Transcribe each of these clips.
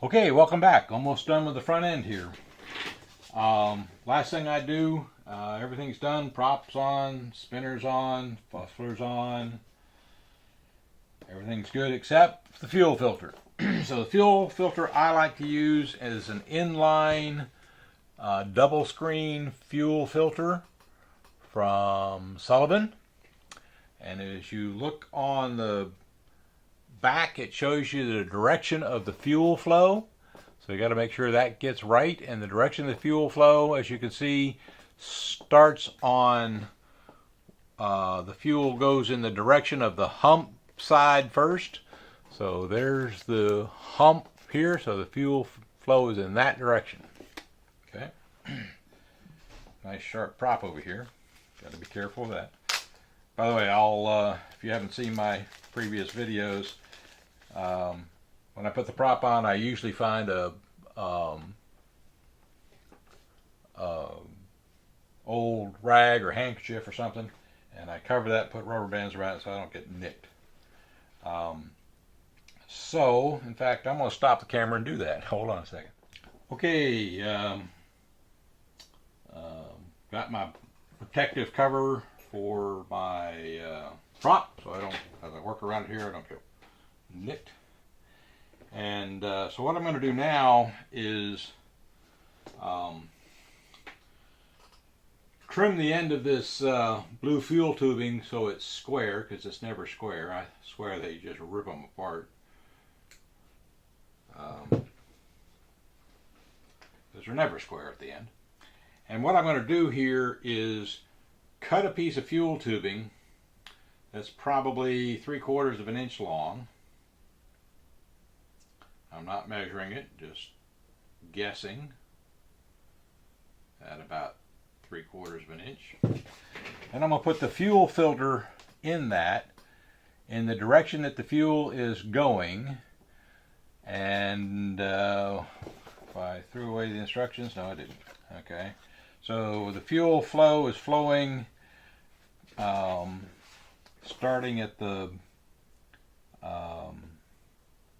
Okay, welcome back. Almost done with the front end here. Last thing I do, everything's done. Props on, spinners on, mufflers on. Everything's good except the fuel filter. So the fuel filter I like to use is an inline double screen fuel filter from Sullivan. And as you look on the back, it shows you the direction of the fuel flow. So you got to make sure that gets right. And the direction of the fuel flow, as you can see, starts on the fuel goes in the direction of the hump side first. So there's the hump here. So the fuel flow is in that direction. Okay. Nice sharp prop over here. Got to be careful of that. By the way, I'll if you haven't seen my previous videos, when I put the prop on, I usually find a old rag or handkerchief or something, and I cover that, put rubber bands around it so I don't get nicked. So, in fact, I'm going to stop the camera and do that. Hold on a second. Okay, got my protective cover for my prop, so I don't, as I work around here, I don't get nicked. And so what I'm going to do now is trim the end of this blue fuel tubing so it's square, because it's never square. I swear they just rip them apart. Because they're never square at the end. And what I'm going to do here is cut a piece of fuel tubing that's probably 3/4 of an inch long. I'm not measuring it, just guessing at about 3/4 of an inch. And I'm going to put the fuel filter in that, in the direction that the fuel is going. And if I threw away the instructions, no I didn't. Okay, so the fuel flow is flowing starting at the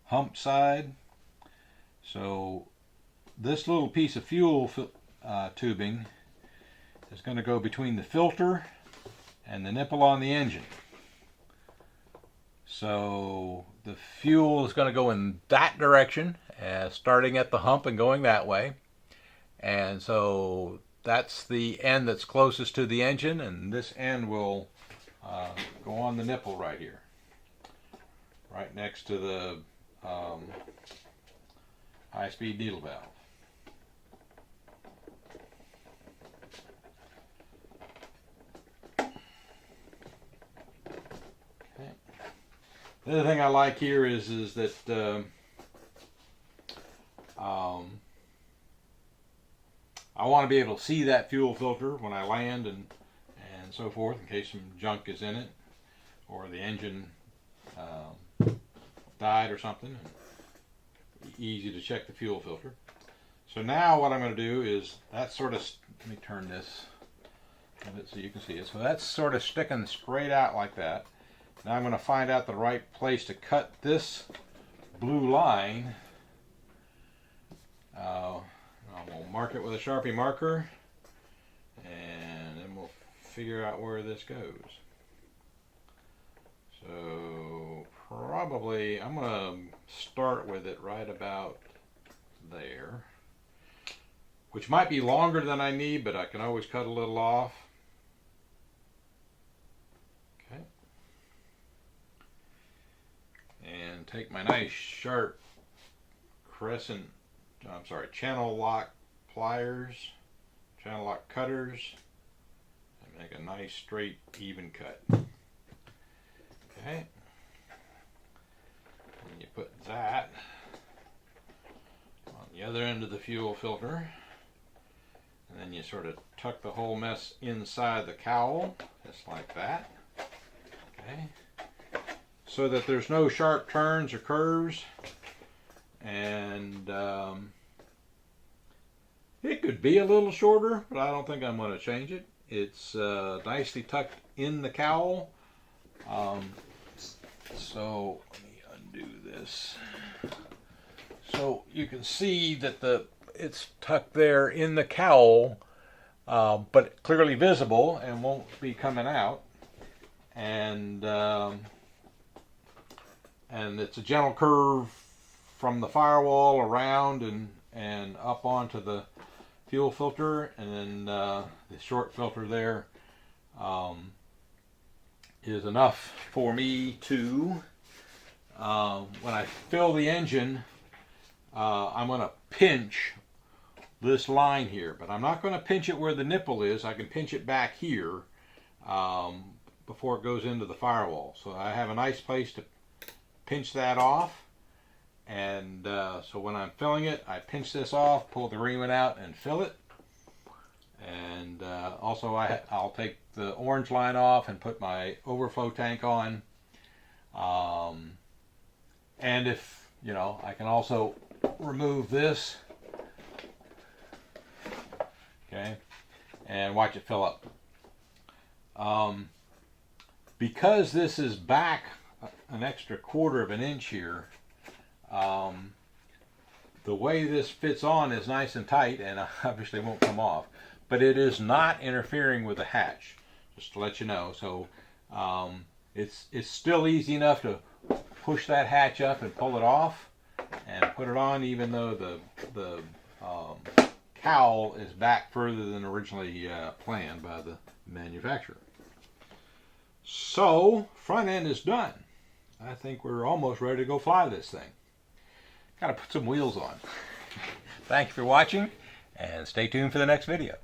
hump side. So this little piece of fuel tubing is going to go between the filter and the nipple on the engine. So the fuel is going to go in that direction, starting at the hump and going that way. And so that's the end that's closest to the engine, and this end will go on the nipple right here, right next to the high-speed needle valve. Okay. The other thing I like here is that I want to be able to see that fuel filter when I land and so forth, in case some junk is in it or the engine died or something. Easy to check the fuel filter. So now what I'm going to do is that sort of, let me turn this a bit so you can see it. So that's sort of sticking straight out like that. Now I'm going to find out the right place to cut this blue line. We'll mark it with a Sharpie marker, and then we'll figure out where this goes. So probably I'm going to start with it right about there, which might be longer than I need, but I can always cut a little off. Okay. And take my nice sharp channel lock pliers, channel lock cutters, and make a nice straight even cut. Okay. And you put that on the other end of the fuel filter, and then you sort of tuck the whole mess inside the cowl, just like that. Okay. So that there's no sharp turns or curves. And it could be a little shorter, but I don't think I'm going to change it. It's nicely tucked in the cowl. So let me undo this So you can see that it's tucked there in the cowl, but clearly visible and won't be coming out. And it's a gentle curve from the firewall around and up onto the fuel filter, and then the short filter there is enough for me to, when I fill the engine, I'm going to pinch this line here, but I'm not going to pinch it where the nipple is. I can pinch it back here before it goes into the firewall. So I have a nice place to pinch that off, and so when I'm filling it, I pinch this off, pull the agreement out, and fill it. And also I'll take the orange line off and put my overflow tank on. And if, you know, I can also remove this, okay, and watch it fill up. Because this is back an extra 1/4 of an inch here, the way this fits on is nice and tight and obviously won't come off, but it is not interfering with the hatch, just to let you know. So it's still easy enough to push that hatch up and pull it off and put it on, even though the cowl is back further than originally planned by the manufacturer. So front end is done. I think we're almost ready to go fly this thing. Gotta put some wheels on. Thank you for watching, and stay tuned for the next video.